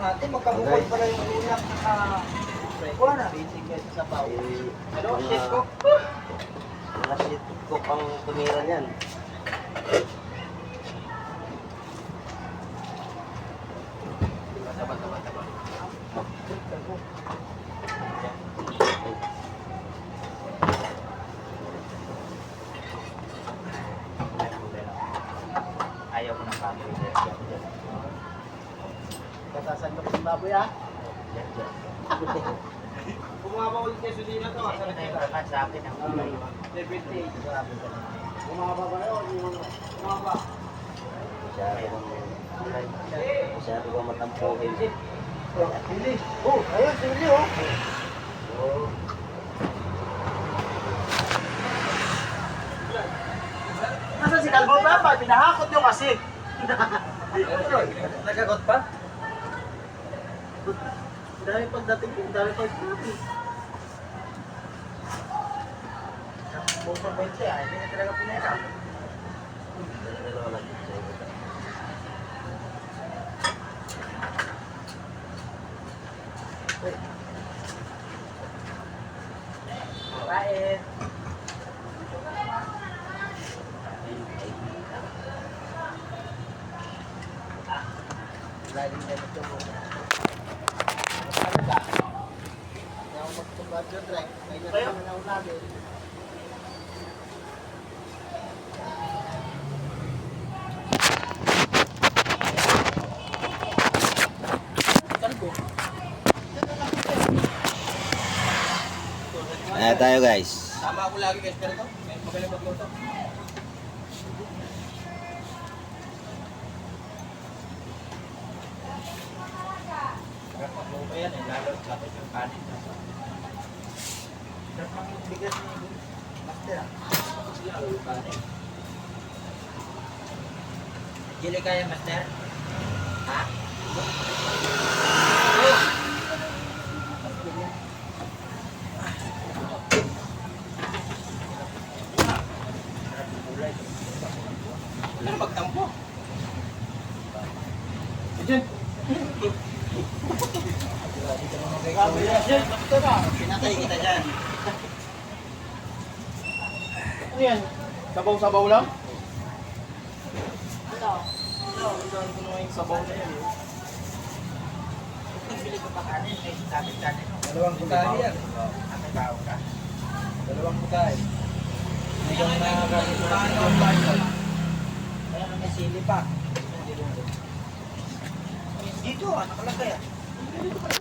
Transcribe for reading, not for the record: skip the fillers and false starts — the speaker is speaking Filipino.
natin, magkabukod pala yung ulam na kuha na. Basic guys sa sabaw. Ano, shit ko? Mga shit ko pang tumira niyan. Taba. Ayaw ko ng baboy. Kasasan ko ng baboy ha. Bumaba ulit kay Sudina to. Asan na yung sa akin ang 70. Bumaba ba yun? Bumaba. Masyado ko matampuhin. Sili. Oh, ayun, sili oh. Oo. Nasaan si Calvo ba? Pinahakot nyo kasi. Nagagot pa? Dahil pagdating ko, dahil pagdating. Buong probinsya, hindi na talaga pinahakot. Kain. Laging ganito mo. Ano ka? Hindi ako magtubad yung drink. May naman na unabi. Ayan tayo guys. Tama ako lagi guys, pero ito, magaling magluto. Sarap magluto yan eh, lalo lapit yung kanin. Sarap magbigas ni Master ah. Lalo yung kanin. Jili kaya Master? Ha? Ano magtampo? Diyan. Pinatay kita dyan. Ano yan? Sabaw-sabaw lang? Ano? Ang ko naman yung sabaw na yan. Bili ko pa kanin, may dapat kanin. Dalawang putahe yan. May bao ka? Dalawang putahe. Hindi kang nakagamit ng Kaya may sili pa. Dito nakalagay ah.